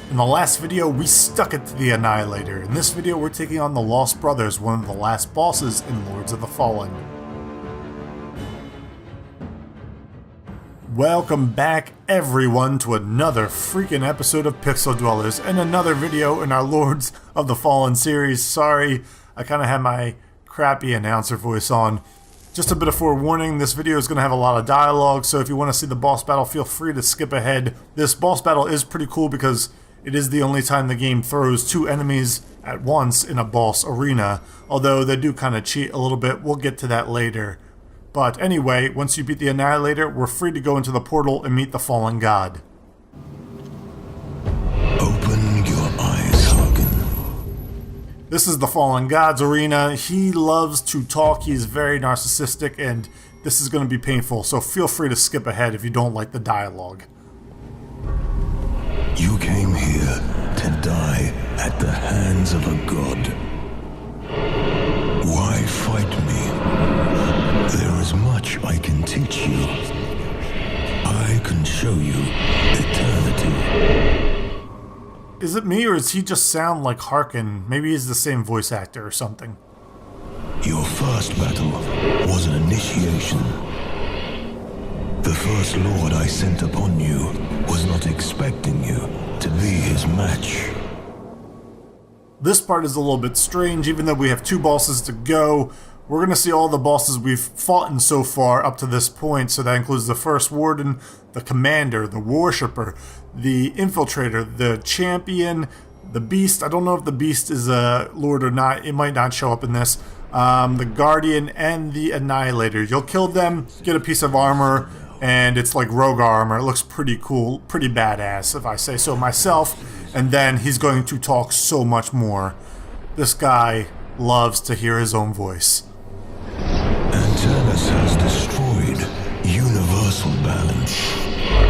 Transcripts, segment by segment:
In the last video, we stuck it to the Annihilator. In this video, we're taking on the Lost Brothers, one of the last bosses in Lords of the Fallen. Welcome back, everyone, to another freaking episode of Pixel Dwellers, and another video in our Lords of the Fallen series. Sorry, I kind of had my crappy announcer voice on. Just a bit of forewarning, this video is going to have a lot of dialogue, so if you want to see the boss battle, feel free to skip ahead. This boss battle is pretty cool because it is the only time the game throws two enemies at once in a boss arena, although they do kind of cheat a little bit. We'll get to that later. But anyway, once you beat the Annihilator, we're free to go into the portal and meet the Fallen God. Open your eyes, Hagen. This is the Fallen God's arena. He loves to talk, he's very narcissistic, and this is going to be painful, so feel free to skip ahead if you don't like the dialogue. You came here to die at the hands of a god. Why fight me? There is much I can teach you. I can show you eternity. Is it me, or does he just sound like Harken? Maybe he's the same voice actor or something. Your first battle was an initiation. The first lord I sent upon you was not expecting you to be his match. This part is a little bit strange. Even though we have two bosses to go, we're going to see all the bosses we've fought in so far up to this point. So that includes the First Warden, the Commander, the Worshipper, the Infiltrator, the Champion, the Beast. I don't know if the Beast is a lord or not. It might not show up in this. The Guardian and the Annihilator. You'll kill them, get a piece of armor, and it's like rogue armor. It looks pretty cool, pretty badass if I say so myself. And then he's going to talk so much more. This guy loves to hear his own voice. Antanas has destroyed universal balance,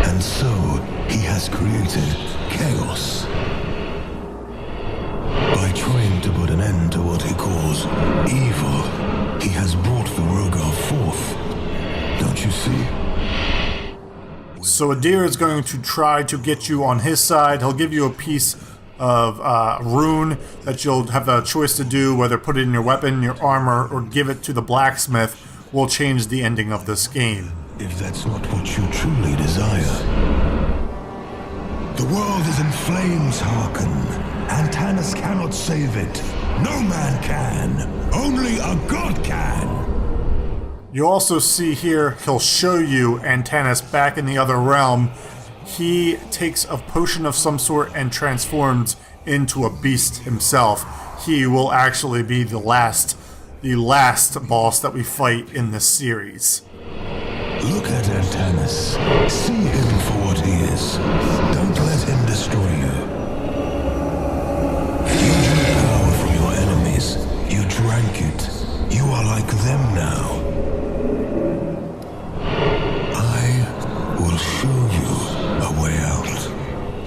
and so he has created chaos. By trying to put an end to what he calls evil, he has brought the Rogar forth. Don't you see? So Adir is going to try to get you on his side. He'll give you a piece of rune that you'll have the choice to do, whether put it in your weapon, your armor, or give it to the blacksmith. Will change the ending of this game. If that's not what you truly desire. The world is in flames, Harken. Antanas cannot save it. No man can. Only a god can. You also see here, he'll show you Antanas back in the other realm. He takes a potion of some sort and transforms into a beast himself. He will actually be the last boss that we fight in this series. Look at Antanas. See him for what he is. Don't let him destroy you. You drew power from your enemies. You drank it. You are like them now. I will show you a way out.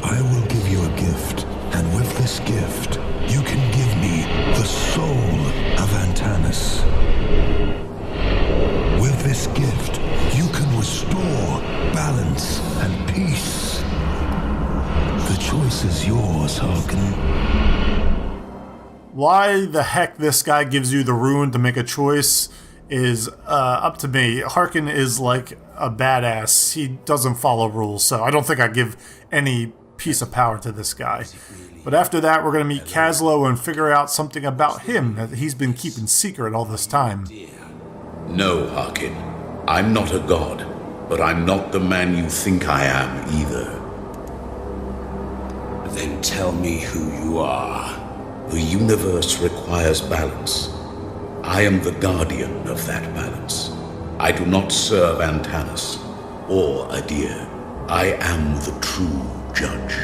I will give you a gift, and with this gift, you can give me the soul of Antanas. With this gift, you can restore balance and peace. The choice is yours, Harken. Why the heck this guy gives you the rune to make a choice is up to me. Harken is like a badass. He doesn't follow rules, so I don't think I give any piece of power to this guy. But after that, we're going to meet Kaslo and figure out something about him that he's been keeping secret all this time. No, Harken. I'm not a god, but I'm not the man you think I am either. Then tell me who you are. The universe requires balance. I am the guardian of that balance. I do not serve Antanas or Adir. I am the true judge.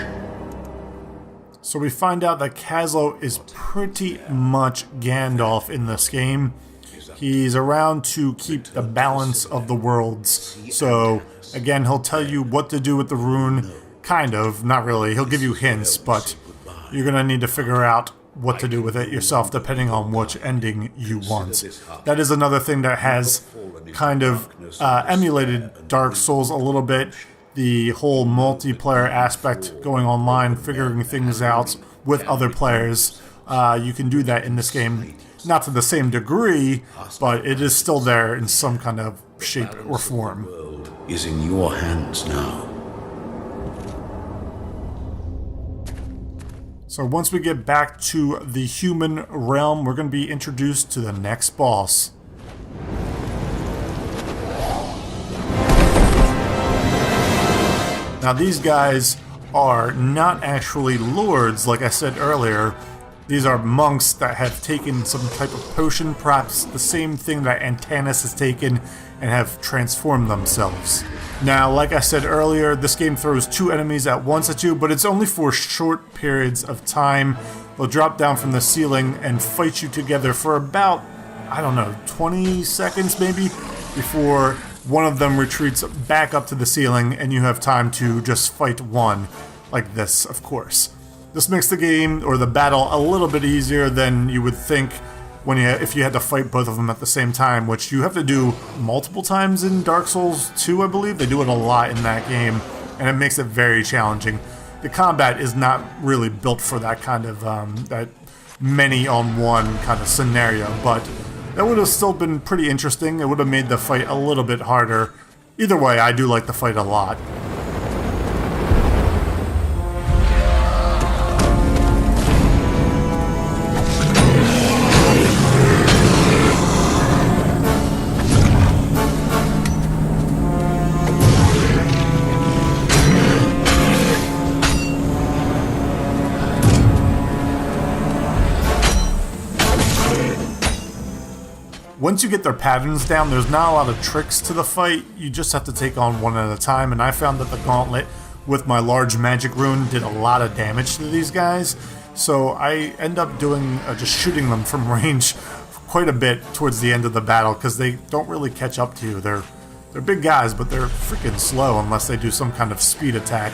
So we find out that Kaslo is pretty much Gandalf in this game. He's around to keep the balance of the worlds. So again, he'll tell you what to do with the rune. Kind of, not really. He'll give you hints, but you're going to need to figure out what to do with it yourself depending on which ending you want. That is another thing that has kind of emulated Dark Souls a little bit. the whole multiplayer aspect going online, figuring things out with other players. You can do that in this game, not to the same degree, but it is still there in some kind of shape or form. The world is in your hands now. So once we get back to the human realm, we're going to be introduced to the next boss. Now these guys are not actually lords, like I said earlier. These are monks that have taken some type of potion, perhaps the same thing that Antanas has taken, and have transformed themselves. Now, like I said earlier, this game throws 2 enemies at once at you, but it's only for short periods of time. They'll drop down from the ceiling and fight you together for about, I don't know, 20 seconds maybe, before one of them retreats back up to the ceiling and you have time to just fight one, like this, of course. This makes the game, or the battle, a little bit easier than you would think if you had to fight both of them at the same time, which you have to do multiple times in Dark Souls 2, I believe. They do it a lot in that game, and it makes it very challenging. The combat is not really built for that kind of, that many-on-one kind of scenario, but that would have still been pretty interesting. It would have made the fight a little bit harder. Either way, I do like the fight a lot. Once you get their patterns down, there's not a lot of tricks to the fight. You just have to take on one at a time, and I found that the gauntlet with my large magic rune did a lot of damage to these guys. So I end up doing just shooting them from range quite a bit towards the end of the battle, because they don't really catch up to you. They're big guys, but they're freaking slow unless they do some kind of speed attack.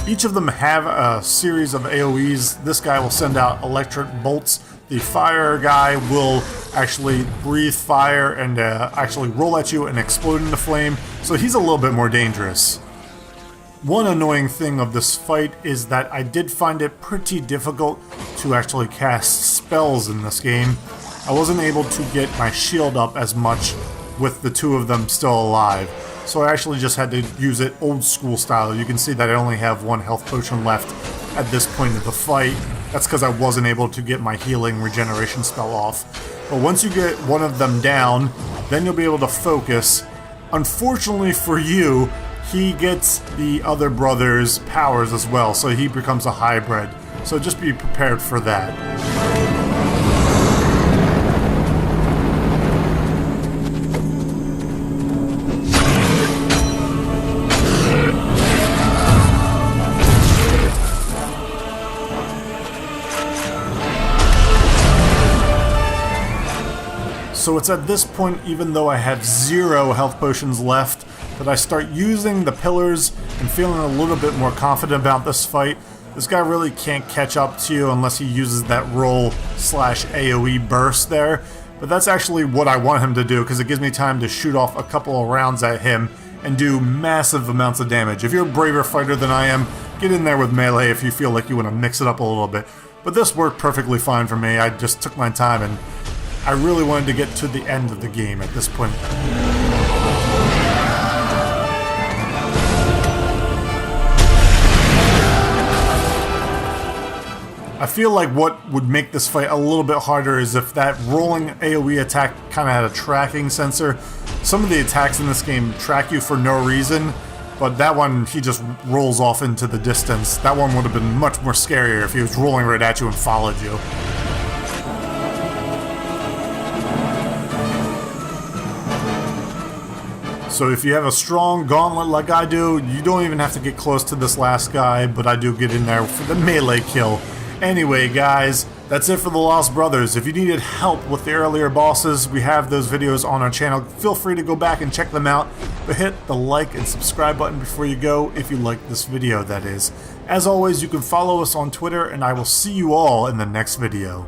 Each of them have a series of AoEs. This guy will send out electric bolts. The fire guy will actually breathe fire and actually roll at you and explode into flame, so he's a little bit more dangerous. One annoying thing of this fight is that I did find it pretty difficult to actually cast spells in this game. I wasn't able to get my shield up as much with the 2 of them still alive. So I actually just had to use it old school style. You can see that I only have 1 health potion left at this point of the fight. That's because I wasn't able to get my healing regeneration spell off. But once you get one of them down, then you'll be able to focus. Unfortunately for you, he gets the other brother's powers as well, so he becomes a hybrid. So just be prepared for that. So it's at this point, even though I have 0 health potions left, that I start using the pillars and feeling a little bit more confident about this fight. This guy really can't catch up to you unless he uses that roll/AoE burst there. But that's actually what I want him to do, because it gives me time to shoot off a couple of rounds at him and do massive amounts of damage. If you're a braver fighter than I am, get in there with melee if you feel like you want to mix it up a little bit. But this worked perfectly fine for me. I just took my time, and I really wanted to get to the end of the game at this point. I feel like what would make this fight a little bit harder is if that rolling AoE attack kind of had a tracking sensor. Some of the attacks in this game track you for no reason, but that one, he just rolls off into the distance. That one would have been much more scarier if he was rolling right at you and followed you. So if you have a strong gauntlet like I do, you don't even have to get close to this last guy, but I do get in there for the melee kill. Anyway, guys, that's it for the Lost Brothers. If you needed help with the earlier bosses, we have those videos on our channel. Feel free to go back and check them out, but hit the like and subscribe button before you go if you like this video, that is. As always, you can follow us on Twitter, and I will see you all in the next video.